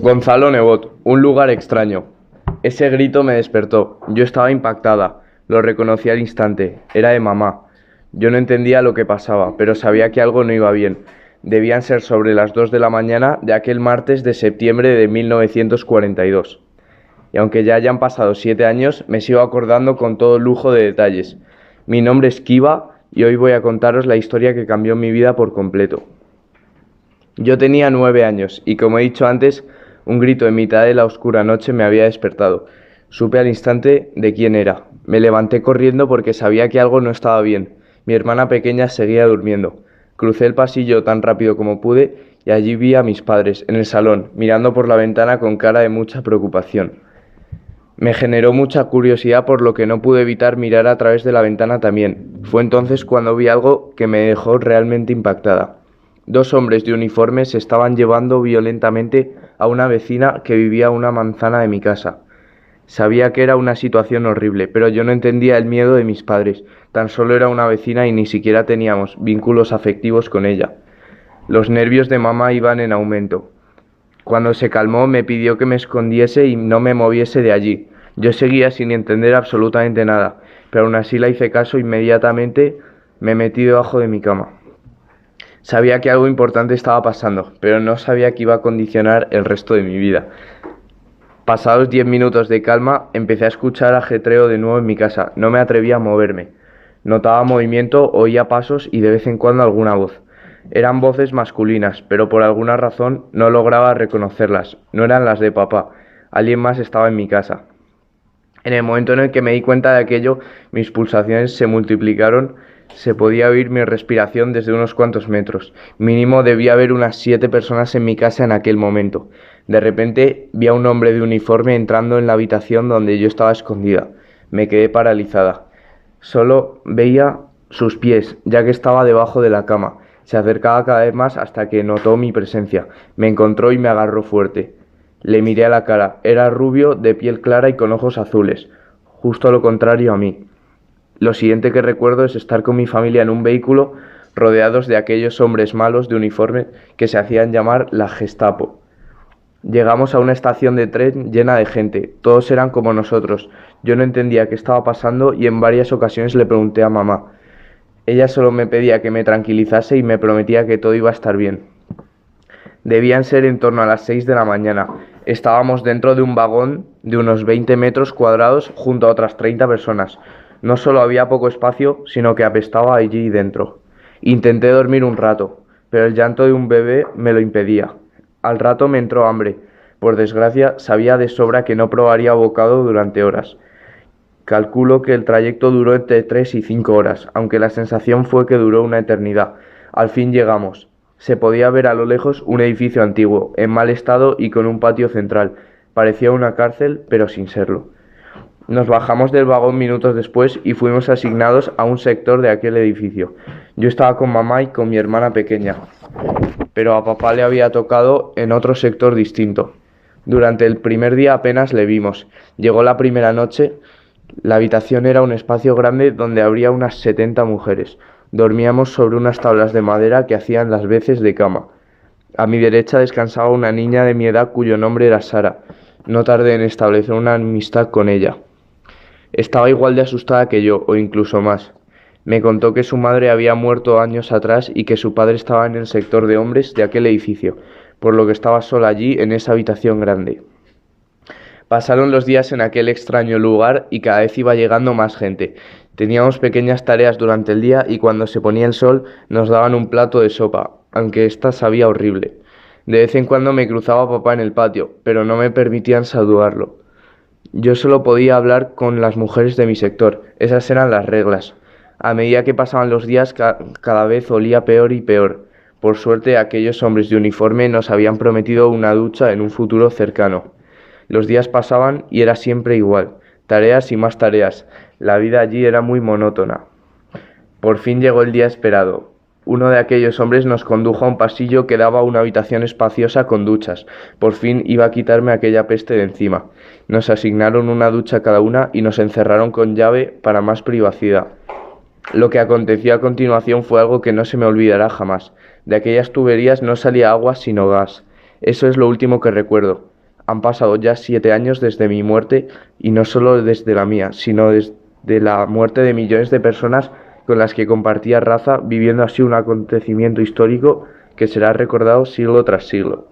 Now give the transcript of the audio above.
Gonzalo Nebot, un lugar extraño. Ese grito me despertó. Yo estaba impactada. Lo reconocí al instante. Era de mamá. Yo no entendía lo que pasaba, pero sabía que algo no iba bien. Debían ser sobre las 2 de la mañana de aquel martes de septiembre de 1942. Y aunque ya hayan pasado 7 años, me sigo acordando con todo lujo de detalles. Mi nombre es Kiva y hoy voy a contaros la historia que cambió mi vida por completo. Yo tenía 9 años y, como he dicho antes, un grito en mitad de la oscura noche me había despertado. Supe al instante de quién era. Me levanté corriendo porque sabía que algo no estaba bien. Mi hermana pequeña seguía durmiendo. Crucé el pasillo tan rápido como pude y allí vi a mis padres, en el salón, mirando por la ventana con cara de mucha preocupación. Me generó mucha curiosidad, por lo que no pude evitar mirar a través de la ventana también. Fue entonces cuando vi algo que me dejó realmente impactada. Dos hombres de uniforme se estaban llevando violentamente a una vecina que vivía a una manzana de mi casa. Sabía que era una situación horrible, pero yo no entendía el miedo de mis padres. Tan solo era una vecina y ni siquiera teníamos vínculos afectivos con ella. Los nervios de mamá iban en aumento. Cuando se calmó me pidió que me escondiese y no me moviese de allí. Yo seguía sin entender absolutamente nada, pero aún así la hice caso. Inmediatamente me metí debajo de mi cama. Sabía que algo importante estaba pasando, pero no sabía que iba a condicionar el resto de mi vida. Pasados 10 minutos de calma, empecé a escuchar ajetreo de nuevo en mi casa. No me atrevía a moverme. Notaba movimiento, oía pasos y de vez en cuando alguna voz. Eran voces masculinas, pero por alguna razón no lograba reconocerlas. No eran las de papá. Alguien más estaba en mi casa. En el momento en el que me di cuenta de aquello, mis pulsaciones se multiplicaron. Se podía oír mi respiración desde unos cuantos metros. Mínimo debía haber unas 7 personas en mi casa en aquel momento. De repente vi a un hombre de uniforme entrando en la habitación donde yo estaba escondida. Me quedé paralizada. Solo veía sus pies, ya que estaba debajo de la cama. Se acercaba cada vez más hasta que notó mi presencia. Me encontró y me agarró fuerte. Le miré a la cara. Era rubio, de piel clara y con ojos azules. Justo lo contrario a mí. Lo siguiente que recuerdo es estar con mi familia en un vehículo, rodeados de aquellos hombres malos de uniforme que se hacían llamar la Gestapo. Llegamos a una estación de tren llena de gente. Todos eran como nosotros. Yo no entendía qué estaba pasando y en varias ocasiones le pregunté a mamá. Ella solo me pedía que me tranquilizase y me prometía que todo iba a estar bien. Debían ser en torno a las 6 de la mañana. Estábamos dentro de un vagón de unos 20 metros cuadrados junto a otras 30 personas. No solo había poco espacio, sino que apestaba allí dentro. Intenté dormir un rato, pero el llanto de un bebé me lo impedía. Al rato me entró hambre. Por desgracia, sabía de sobra que no probaría bocado durante horas. Calculo que el trayecto duró entre 3 y 5 horas, aunque la sensación fue que duró una eternidad. Al fin llegamos. Se podía ver a lo lejos un edificio antiguo, en mal estado y con un patio central. Parecía una cárcel, pero sin serlo. Nos bajamos del vagón minutos después y fuimos asignados a un sector de aquel edificio. Yo estaba con mamá y con mi hermana pequeña, pero a papá le había tocado en otro sector distinto. Durante el primer día apenas le vimos. Llegó la primera noche. La habitación era un espacio grande donde habría unas 70 mujeres. Dormíamos sobre unas tablas de madera que hacían las veces de cama. A mi derecha descansaba una niña de mi edad cuyo nombre era Sara. No tardé en establecer una amistad con ella. Estaba igual de asustada que yo, o incluso más. Me contó que su madre había muerto años atrás y que su padre estaba en el sector de hombres de aquel edificio, por lo que estaba sola allí en esa habitación grande. Pasaron los días en aquel extraño lugar y cada vez iba llegando más gente. Teníamos pequeñas tareas durante el día y cuando se ponía el sol nos daban un plato de sopa, aunque ésta sabía horrible. De vez en cuando me cruzaba papá en el patio, pero no me permitían saludarlo. Yo solo podía hablar con las mujeres de mi sector, esas eran las reglas. A medida que pasaban los días cada vez olía peor y peor. Por suerte aquellos hombres de uniforme nos habían prometido una ducha en un futuro cercano. Los días pasaban y era siempre igual, tareas y más tareas. La vida allí era muy monótona. Por fin llegó el día esperado. Uno de aquellos hombres nos condujo a un pasillo que daba a una habitación espaciosa con duchas. Por fin iba a quitarme aquella peste de encima. Nos asignaron una ducha cada una y nos encerraron con llave para más privacidad. Lo que aconteció a continuación fue algo que no se me olvidará jamás. De aquellas tuberías no salía agua sino gas. Eso es lo último que recuerdo. Han pasado ya 7 años desde mi muerte y no solo desde la mía, sino desde la muerte de millones de personas con las que compartía raza, viviendo así un acontecimiento histórico que será recordado siglo tras siglo.